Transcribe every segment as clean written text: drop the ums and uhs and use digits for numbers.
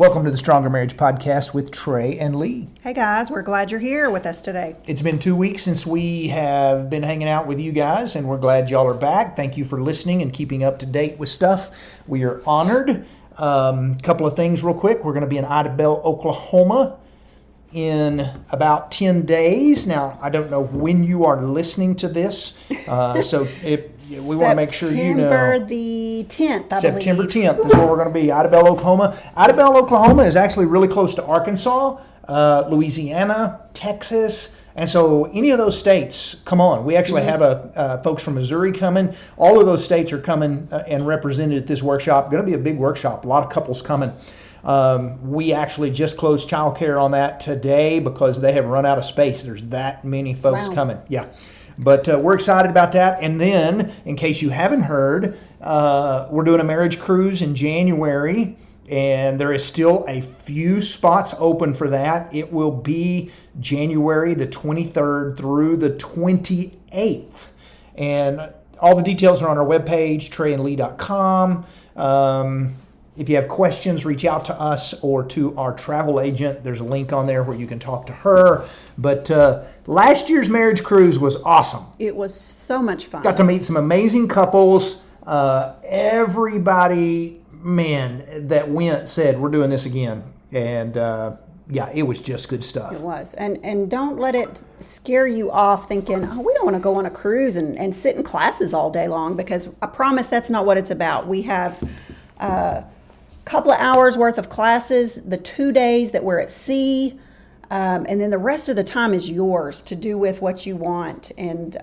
Welcome to the Stronger Marriage Podcast with Trey and Lee. Hey guys, we're glad you're here with us today. It's been 2 weeks since we have been hanging out with you guys, and we're glad y'all are back. Thank you for listening and keeping up to date with stuff. We are honored. Couple of things real quick. We're going to be in Idabel, Oklahoma in about 10 days. Now, I don't know when you are listening to this, so we want to make sure you know. September the 10th, I September believe. 10th is where we're going to be, Idabel, Oklahoma. Idabel, Oklahoma is actually really close to Arkansas, Louisiana, Texas. And so any of those states, come on. We actually have folks from Missouri coming. All of those states are coming and represented at this workshop. Going to be a big workshop. A lot of couples coming. We actually just closed childcare on that today because they have run out of space. There's that many folks coming. Yeah. But we're excited about that. And then, in case you haven't heard, we're doing a marriage cruise in January. And there is still a few spots open for that. It will be January the 23rd through the 28th. And all the details are on our webpage, treyandlee.com. If you have questions, reach out to us or to our travel agent. There's a link on there where you can talk to her. But last year's marriage cruise was awesome. It was so much fun. Got to meet some amazing couples. Everybody, man, that went said, we're doing this again. And it was just good stuff. It was. And don't let it scare you off thinking, we don't want to go on a cruise and sit in classes all day long, because I promise that's not what it's about. We have couple of hours worth of classes, the 2 days that we're at sea, and then the rest of the time is yours to do with what you want. And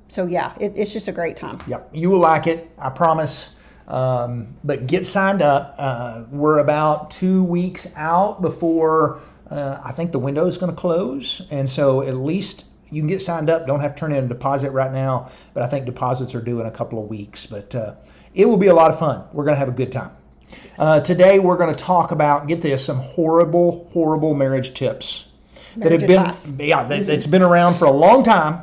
it's just a great time. Yep, you will like it, I promise. But get signed up. We're about 2 weeks out before I think the window is going to close, and so at least you can get signed up. Don't have to turn in a deposit right now, but I think deposits are due in a couple of weeks. But it will be a lot of fun. We're going to have a good time. Today we're going to talk about, get this, some horrible marriage tips That's been around for a long time.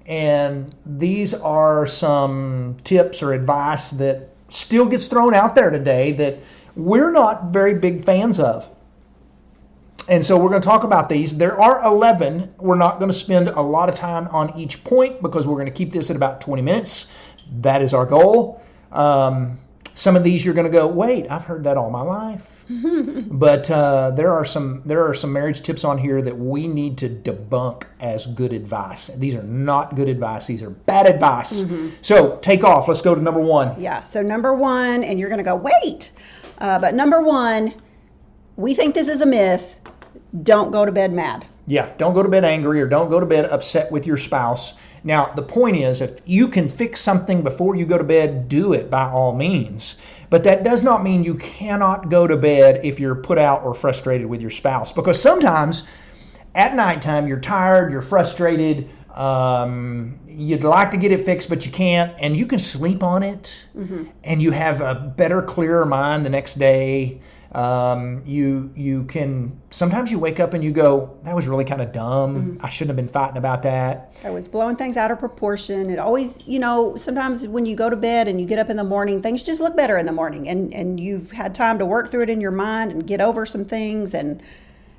And these are some tips or advice that still gets thrown out there today that we're not very big fans of. And so we're going to talk about these. There are 11. We're not going to spend a lot of time on each point because we're going to keep this at about 20 minutes. That is our goal. Some of these you're going to go, wait, I've heard that all my life. But there are some marriage tips on here that we need to debunk as good advice. These are not good advice. These are bad advice. So take off. Let's go to number one. Yeah. So number one, and you're going to go, wait. But number one, we think this is a myth. Don't go to bed mad. Yeah. Don't go to bed angry or don't go to bed upset with your spouse. Now, the point is, if you can fix something before you go to bed, do it by all means. But that does not mean you cannot go to bed if you're put out or frustrated with your spouse. Because sometimes at nighttime, you're tired, you're frustrated, you'd like to get it fixed, but you can't. And you can sleep on it, and you have a better, clearer mind the next day. You can, sometimes you wake up and you go, that was really kind of dumb. I shouldn't have been fighting about that. I was blowing things out of proportion. It always, sometimes when you go to bed and you get up in the morning, things just look better in the morning, and you've had time to work through it in your mind and get over some things. And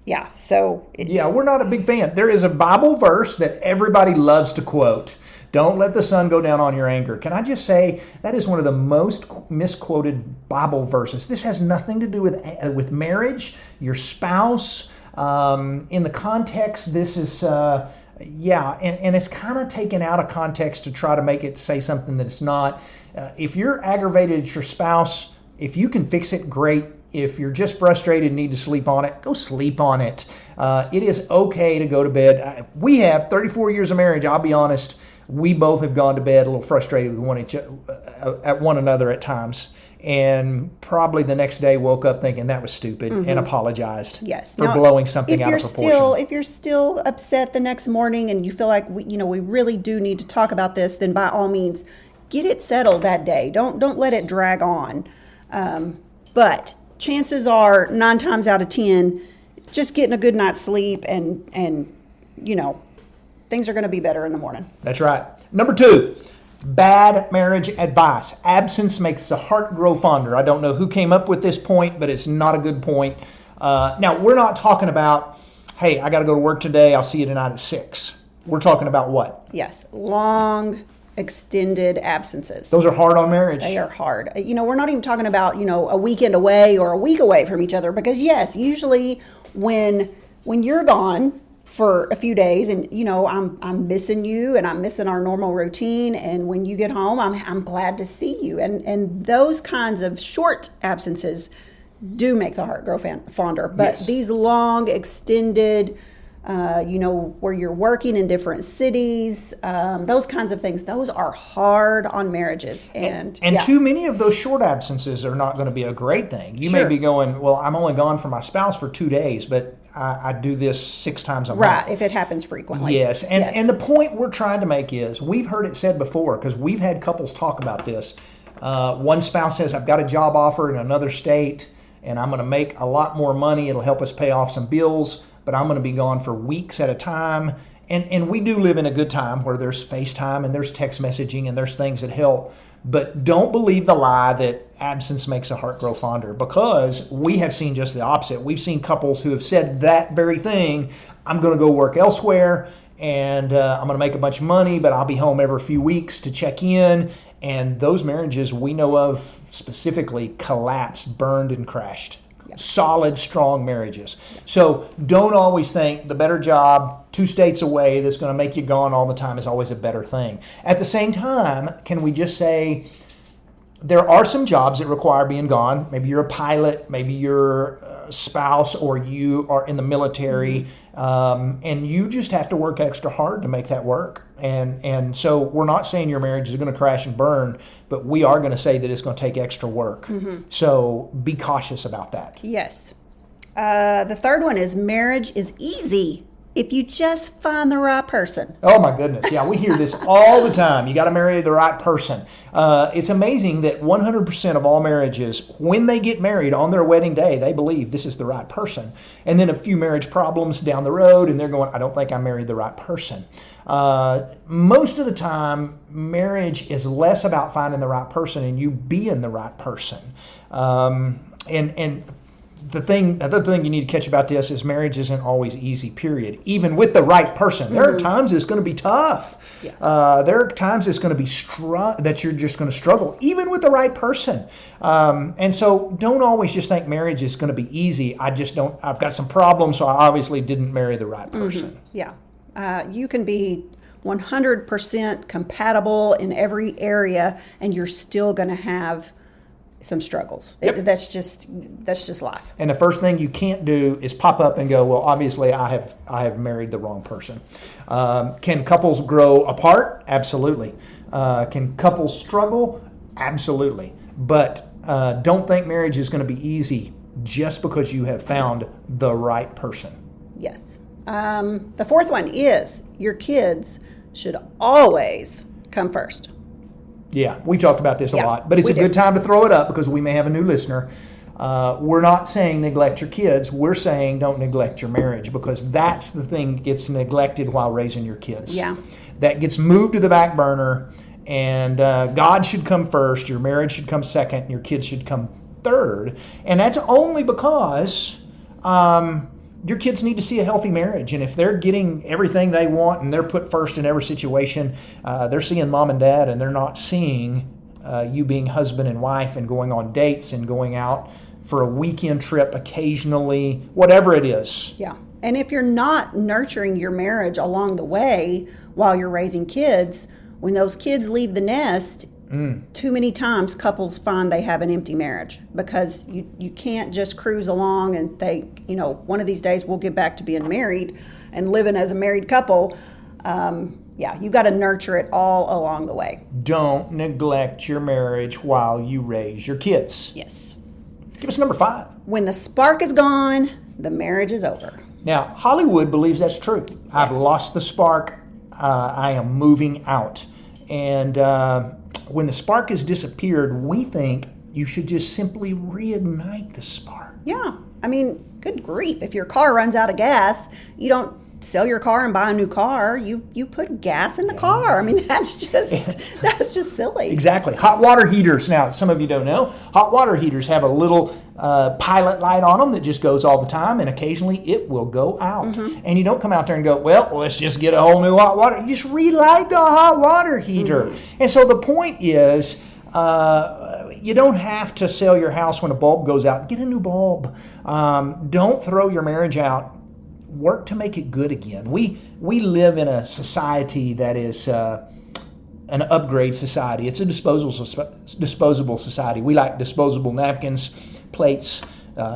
we're not a big fan. There is a Bible verse that everybody loves to quote. Don't let the sun go down on your anger. Can I just say that is one of the most misquoted Bible verses. This has nothing to do with marriage, your spouse. In the context, this is, and it's kind of taken out of context to try to make it say something that it's not. If you're aggravated at your spouse, if you can fix it, great. If you're just frustrated and need to sleep on it, go sleep on it. It is okay to go to bed. We have 34 years of marriage, I'll be honest. We both have gone to bed a little frustrated with one another at times, and probably the next day woke up thinking that was stupid and apologized for blowing something out of proportion. If you're still upset the next morning and you feel like we really do need to talk about this, then by all means, get it settled that day. Don't let it drag on. But chances are 9 times out of 10, just getting a good night's sleep and things are going to be better in the morning. That's right. Number 2, Bad marriage advice. Absence makes the heart grow fonder. I don't know who came up with this point, but it's not a good point. Now, we're not talking about, hey, I got to go to work today. I'll see you tonight at 6. We're talking about what? Yes, long, extended absences. Those are hard on marriage. They are hard. We're not even talking about, a weekend away or a week away from each other, because yes, usually when you're gone for a few days and, I'm missing you and I'm missing our normal routine. And when you get home, I'm glad to see you. And those kinds of short absences do make the heart grow fonder. But Yes. these long, extended, where you're working in different cities, those kinds of things, those are hard on marriages. And yeah. Too many of those short absences are not going to be a great thing. You may Sure. be going, well, I'm only gone from my spouse for 2 days, but I do this 6 times a month. Right, if it happens frequently. Yes, and the point we're trying to make is, we've heard it said before, because we've had couples talk about this. One spouse says, I've got a job offer in another state, and I'm going to make a lot more money. It'll help us pay off some bills, but I'm going to be gone for weeks at a time. And we do live in a good time where there's FaceTime and there's text messaging and there's things that help. But don't believe the lie that absence makes a heart grow fonder, because we have seen just the opposite. We've seen couples who have said that very thing. I'm going to go work elsewhere, and I'm going to make a bunch of money, but I'll be home every few weeks to check in. And those marriages we know of specifically collapsed, burned, and crashed. Yep. Solid, strong marriages. So don't always think the better job 2 states away that's going to make you gone all the time is always a better thing. At the same time, can we just say there are some jobs that require being gone? Maybe you're a pilot, maybe you're a spouse, or you are in the military, and you just have to work extra hard to make that work. And so we're not saying your marriage is going to crash and burn, but we are going to say that it's going to take extra work. So be cautious about that. Yes. The third one is marriage is easy if you just find the right person. Oh my goodness. Yeah, we hear this all the time. You got to marry the right person. It's amazing that 100% of all marriages, when they get married on their wedding day, they believe this is the right person. And then a few marriage problems down the road, and they're going, I don't think I married the right person. Most of the time, marriage is less about finding the right person and you being the right person. And the other thing you need to catch about this is marriage isn't always easy, period. Even with the right person. There are times it's going to be tough. Yes. There are times it's going to be that you're just going to struggle, even with the right person. And so don't always just think marriage is going to be easy. I've got some problems, so I obviously didn't marry the right person. Yeah. You can be 100% compatible in every area, and you're still going to have some struggles. Yep. That's just life. And the first thing you can't do is pop up and go, well, obviously I have married the wrong person. Can couples grow apart? Absolutely. Can couples struggle? Absolutely. But don't think marriage is going to be easy just because you have found the right person. Yes. The fourth one is your kids should always come first. Yeah, we've talked about this a Yeah, lot, but it's we a good do. time to throw it up because we may have a new listener. We're not saying neglect your kids. We're saying don't neglect your marriage, because that's the thing that gets neglected while raising your kids. Yeah. That gets moved to the back burner, and God should come first, your marriage should come second, and your kids should come third. And that's only because your kids need to see a healthy marriage. And if they're getting everything they want and they're put first in every situation, they're seeing mom and dad, and they're not seeing you being husband and wife and going on dates and going out for a weekend trip occasionally, whatever it is. Yeah. And if you're not nurturing your marriage along the way while you're raising kids, when those kids leave the nest, too many times couples find they have an empty marriage, because you can't just cruise along and think, one of these days we'll get back to being married and living as a married couple. You got to nurture it all along the way. Don't neglect your marriage while you raise your kids. Yes. Give us number 5. When the spark is gone, the marriage is over. Now, Hollywood believes that's true. I've lost the spark. I am moving out. And when the spark has disappeared, we think you should just simply reignite the spark. Yeah. I mean, good grief. If your car runs out of gas, you don't sell your car and buy a new car. You put gas in the car. I mean, that's just silly. Exactly. Hot water heaters. Now, some of you don't know, hot water heaters have a little pilot light on them that just goes all the time, and occasionally it will go out. And you don't come out there and go, well, let's just get a whole new hot water. You just relight the hot water heater. And so the point is, you don't have to sell your house when a bulb goes out. Get a new bulb. Don't throw your marriage out. Work to make it good again. We live in a society that is an upgrade society. It's a disposable society. We like disposable napkins, plates,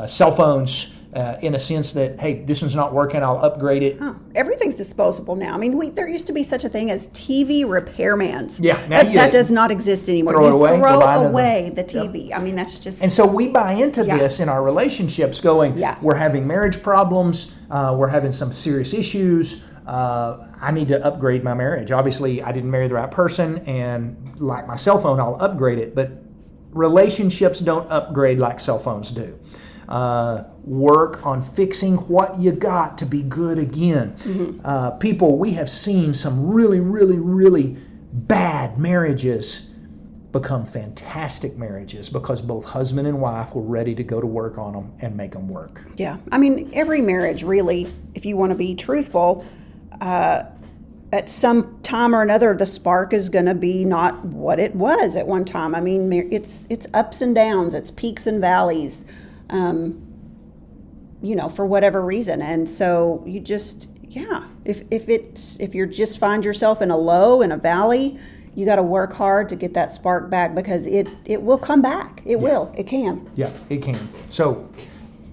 cell phones, in a sense that, hey, this one's not working, I'll upgrade it. Oh, everything's disposable now. I mean, there used to be such a thing as TV repairmans. Yeah, that does not exist anymore. Throw it away. Throw away the TV. Yep. I mean, that's just... And so we buy into this in our relationships going, we're having marriage problems, we're having some serious issues, I need to upgrade my marriage. Obviously, I didn't marry the right person, and like my cell phone, I'll upgrade it. But relationships don't upgrade like cell phones do. Work on fixing what you got to be good again. People, we have seen some really, really, really bad marriages become fantastic marriages because both husband and wife were ready to go to work on them and make them work. Yeah. I mean, every marriage really, if you want to be truthful, at some time or another, the spark is going to be not what it was at one time. I mean, it's ups and downs, it's peaks and valleys. For whatever reason. And so you just, if you just find yourself in a low, in a valley, you got to work hard to get that spark back because it will come back. It will. It can. Yeah, it can. So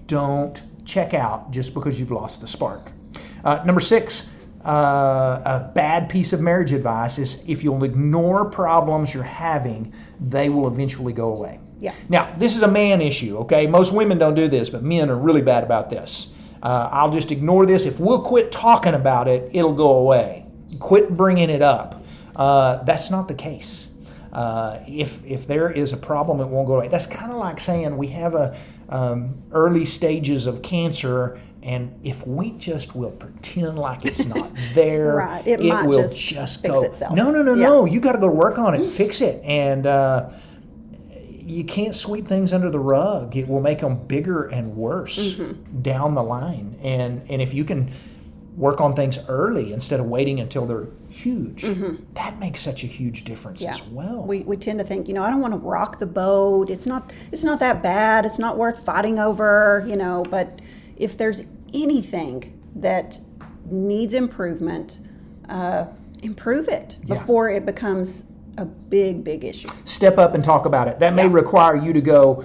don't check out just because you've lost the spark. Number 6, a bad piece of marriage advice is if you'll ignore problems you're having, they will eventually go away. Yeah. Now, this is a man issue, okay? Most women don't do this, but men are really bad about this. I'll just ignore this. If we'll quit talking about it, it'll go away. Quit bringing it up. That's not the case. If there is a problem, it won't go away. That's kind of like saying we have early stages of cancer, and if we just will pretend like it's not there, right. it will just go. Fix itself. No. You got to go to work on it, fix it, and you can't sweep things under the rug. It will make them bigger and worse down the line. And if you can work on things early instead of waiting until they're huge, that makes such a huge difference as well. We tend to think, I don't want to rock the boat. It's not that bad. It's not worth fighting over, but if there's anything that needs improvement, improve it before it becomes a big issue. Step up and talk about it. That may require you to go,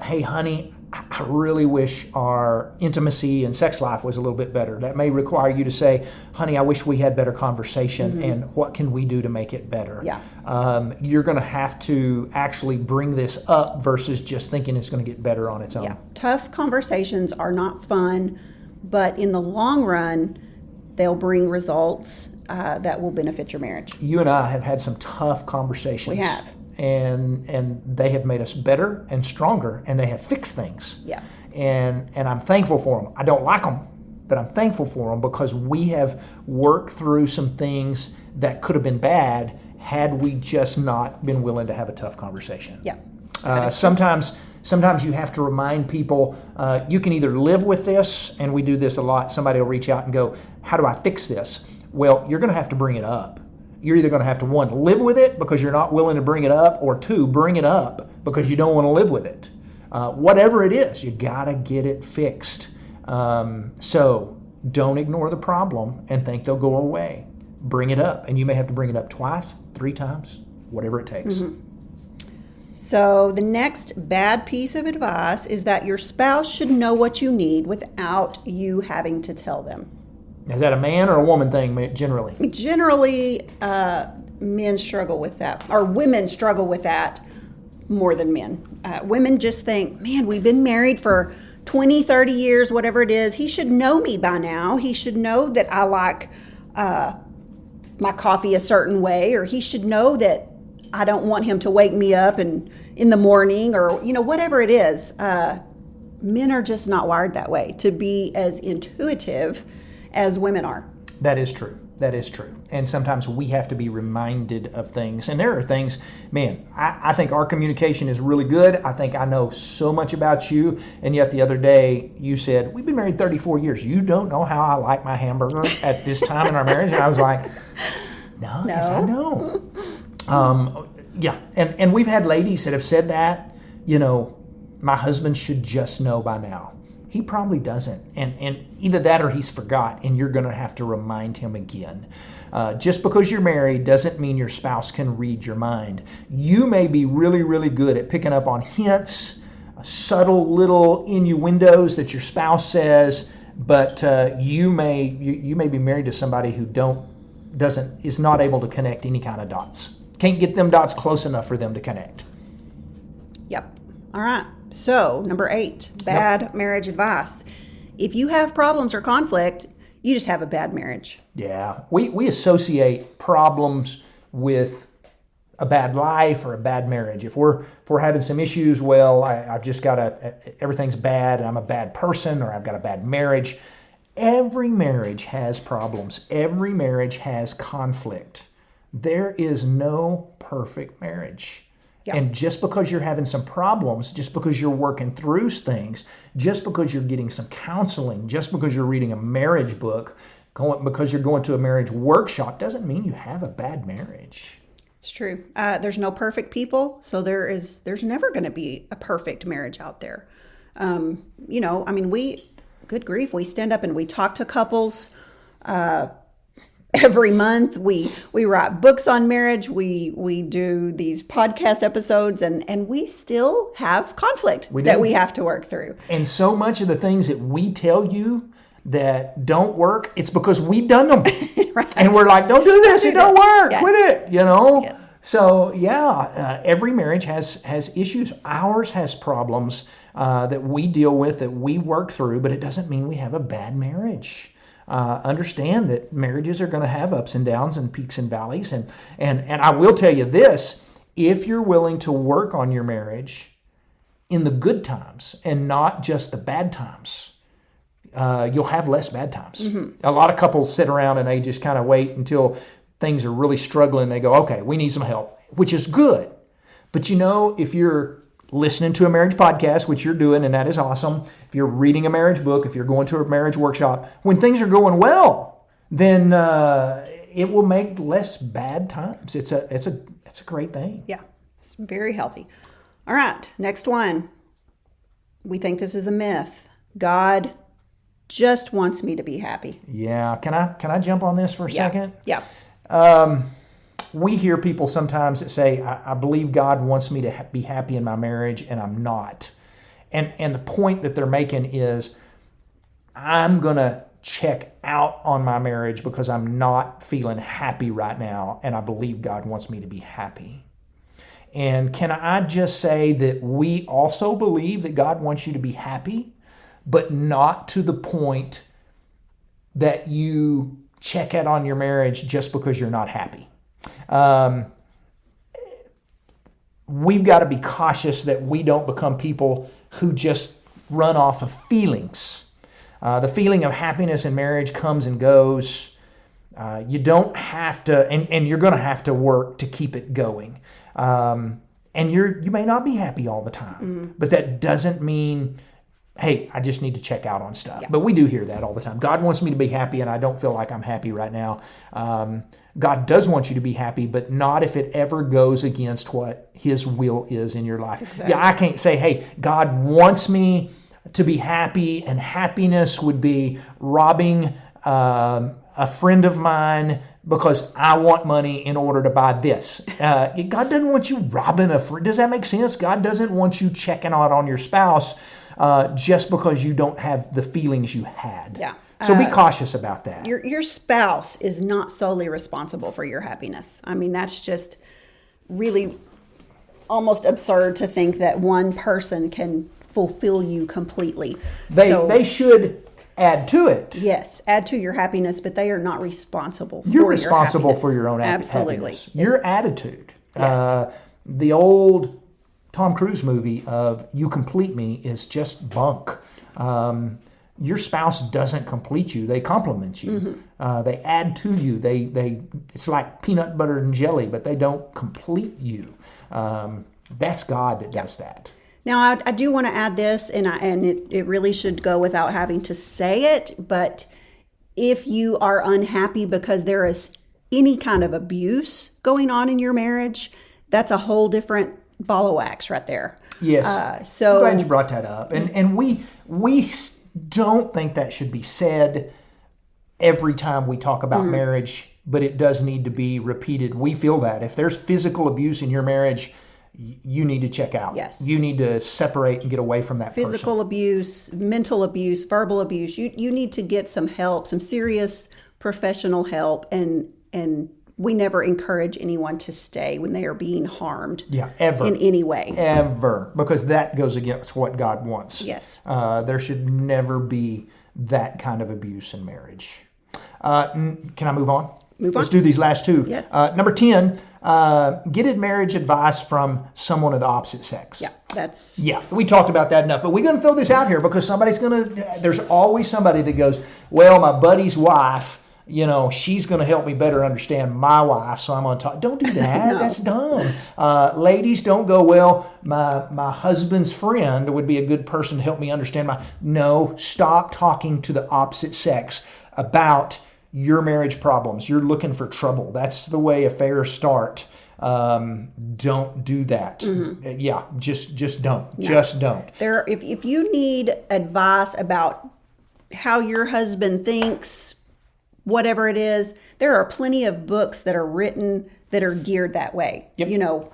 hey, honey, I really wish our intimacy and sex life was a little bit better. That may require you to say, honey, I wish we had better conversation, and what can we do to make it better? Yeah. You're going to have to actually bring this up versus just thinking it's going to get better on its own. Yeah. Tough conversations are not fun, but in the long run, they'll bring results that will benefit your marriage. You and I have had some tough conversations. We have. And they have made us better and stronger, and they have fixed things. Yeah. And I'm thankful for them. I don't like them, but I'm thankful for them because we have worked through some things that could have been bad had we just not been willing to have a tough conversation. Yeah. Sometimes you have to remind people, you can either live with this, and we do this a lot. Somebody will reach out and go, how do I fix this? Well, you're going to have to bring it up. You're either going to have to, 1, live with it because you're not willing to bring it up, or 2, bring it up because you don't want to live with it. Whatever it is, you got to get it fixed. So don't ignore the problem and think they'll go away. Bring it up, and you may have to bring it up twice, 3 times, whatever it takes. So the next bad piece of advice is that your spouse should know what you need without you having to tell them. Is that a man or a woman thing generally? Generally, men struggle with that, or women struggle with that more than men. Women just think, man, we've been married for 20, 30 years, whatever it is. He should know me by now. He should know that I like my coffee a certain way, or he should know that I don't want him to wake me up in the morning, or, whatever it is. Men are just not wired that way, to be as intuitive as women are. That is true. That is true. And sometimes we have to be reminded of things. And there are things, man, I think our communication is really good. I think I know so much about you. And yet the other day you said, we've been married 34 years. You don't know how I like my hamburger at this time in our marriage. And I was like, no, yes, I know. Yeah. And we've had ladies that have said that, my husband should just know by now. He probably doesn't. And either that or he's forgot, and you're going to have to remind him again. Just because you're married doesn't mean your spouse can read your mind. You may be really, really good at picking up on hints, subtle little innuendos that your spouse says, but you may be married to somebody who is not able to connect any kind of dots. Can't get them dots close enough for them to connect. Yep. All right. So, number 8, bad marriage advice. If you have problems or conflict, you just have a bad marriage. Yeah. We associate problems with a bad life or a bad marriage. If we're having some issues, well, I've just got everything's bad and I'm a bad person, or I've got a bad marriage. Every marriage has problems. Every marriage has conflict. There is no perfect marriage. Yeah. And just because you're having some problems, just because you're working through things, just because you're getting some counseling, just because you're reading a marriage book, because you're going to a marriage workshop, doesn't mean you have a bad marriage. It's true. There's no perfect people, so there's never going to be a perfect marriage out there. Good grief, we stand up and we talk to couples every month. We write books on marriage. We do these podcast episodes, and we still have conflict that we have to work through. And so much of the things that we tell you that don't work, it's because we've done them. Right. And we're like, don't do this. It don't work. Yes. Quit it. Yes. So every marriage has issues. Ours has problems that we deal with, that we work through, but it doesn't mean we have a bad marriage. Understand that marriages are going to have ups and downs and peaks and valleys. And I will tell you this, if you're willing to work on your marriage in the good times and not just the bad times, you'll have less bad times. Mm-hmm. A lot of couples sit around and they just kind of wait until things are really struggling. They go, okay, we need some help, which is good. But if you're listening to a marriage podcast, which you're doing, and that is awesome. If you're reading a marriage book, if you're going to a marriage workshop, when things are going well, then it will make less bad times. It's a great thing. Yeah, it's very healthy. All right, next one. We think this is a myth. God just wants me to be happy. Yeah, can I jump on this for a second? Yeah. We hear people sometimes that say, I believe God wants me to be happy in my marriage, and I'm not. And the point that they're making is, I'm going to check out on my marriage because I'm not feeling happy right now, and I believe God wants me to be happy. And can I just say that we also believe that God wants you to be happy, but not to the point that you check out on your marriage just because you're not happy. We've got to be cautious that we don't become people who just run off of feelings. The feeling of happiness in marriage comes and goes. You don't have to, and you're going to have to work to keep it going. And you may not be happy all the time, but that doesn't mean, hey, I just need to check out on stuff. Yeah. But we do hear that all the time. God wants me to be happy, and I don't feel like I'm happy right now. God does want you to be happy, but not if it ever goes against what His will is in your life. Exactly. Yeah, I can't say, hey, God wants me to be happy, and happiness would be robbing a friend of mine because I want money in order to buy this. God doesn't want you robbing a friend. Does that make sense? God doesn't want you checking out on your spouse just because you don't have the feelings you had. Yeah. So be cautious about that. Your spouse is not solely responsible for your happiness. I mean, that's just really almost absurd to think that one person can fulfill you completely. They should add to it. Yes, add to your happiness, but they are not responsible for You're responsible for your own Absolutely. Happiness. Your attitude. Yes. The old Tom Cruise movie of You Complete Me is just bunk. your spouse doesn't complete you; they complement you. They add to you. It's like peanut butter and jelly, but they don't complete you. That's God that does that. Now, I do want to add this, and it really should go without having to say it, but if you are unhappy because there is any kind of abuse going on in your marriage, that's a whole different ball of wax right there. Yes. So I'm glad you brought that up. And we don't think that should be said every time we talk about marriage, but it does need to be repeated. We feel that if there's physical abuse in your marriage, you need to check out. Yes. You need to separate and get away from that physical abuse, mental abuse, verbal abuse. You need to get some help, some serious professional help, and we never encourage anyone to stay when they are being harmed. Yeah, ever. In any way. Ever. Because that goes against what God wants. Yes. There should never be that kind of abuse in marriage. Can I move on? Let's do these last two. Yes. Number 10, get marriage advice from someone of the opposite sex. Yeah, we talked about that enough, but we're going to throw this out here because there's always somebody that goes, well, my buddy's wife, she's going to help me better understand my wife, so I'm going to talk. Don't do that. No. That's dumb. Ladies, don't go, well, my husband's friend would be a good person to help me understand No, stop talking to the opposite sex about your marriage problems. You're looking for trouble. That's the way affairs start. Don't do that. Yeah, just don't. No. Just don't. If you need advice about how your husband thinks, whatever it is, there are plenty of books that are written that are geared that way. Yep.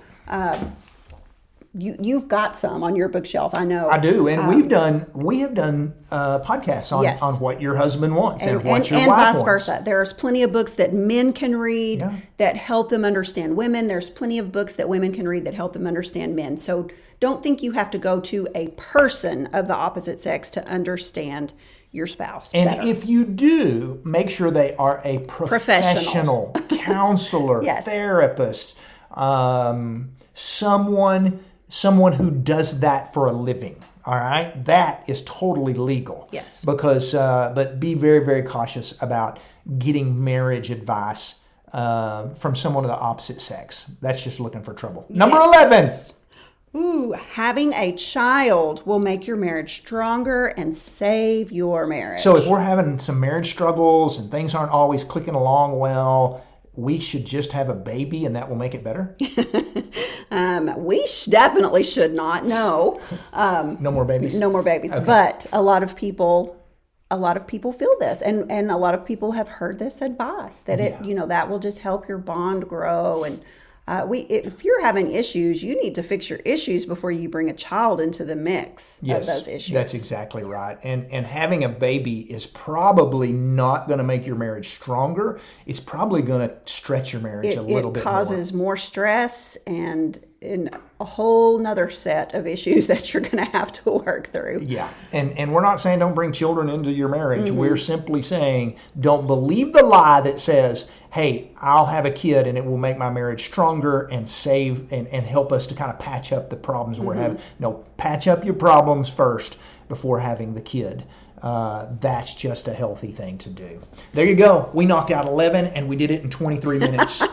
You've got some on your bookshelf, I know. I do, and we have done podcasts on what your husband wants and what your wife wants. And vice versa. There's plenty of books that men can read that help them understand women. There's plenty of books that women can read that help them understand men. So don't think you have to go to a person of the opposite sex to understand your spouse better. And if you do, make sure they are a professional counselor, therapist, someone who does that for a living. All right, that is totally legal. Yes. Because, but be very, very cautious about getting marriage advice from someone of the opposite sex. That's just looking for trouble. Number 11. Having a child will make your marriage stronger and save your marriage. So if we're having some marriage struggles and things aren't always clicking along well, we should just have a baby and that will make it better? We definitely should not. No. No more babies? No more babies. Okay. But a lot of people feel this, and a lot of people have heard this advice that that will just help your bond grow. And if you're having issues, you need to fix your issues before you bring a child into the mix of those issues. That's exactly right. And having a baby is probably not going to make your marriage stronger. It's probably going to stretch your marriage a little bit more. It causes more stress and a whole nother set of issues that you're going to have to work through. Yeah. And we're not saying don't bring children into your marriage. Mm-hmm. We're simply saying don't believe the lie that says, hey, I'll have a kid and it will make my marriage stronger and save and help us to kind of patch up the problems we're having. No, patch up your problems first before having the kid. That's just a healthy thing to do. There you go. We knocked out 11 and we did it in 23 minutes.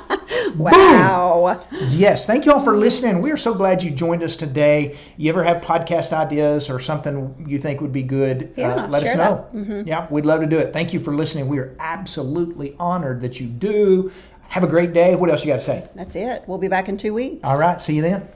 Wow. Boom. Yes. Thank you all for listening. We are so glad you joined us today. You ever have podcast ideas or something you think would be good? Let us know. Mm-hmm. Yeah, we'd love to do it. Thank you for listening. We are absolutely honored that you do. Have a great day. What else you got to say? That's it. We'll be back in 2 weeks. All right. See you then.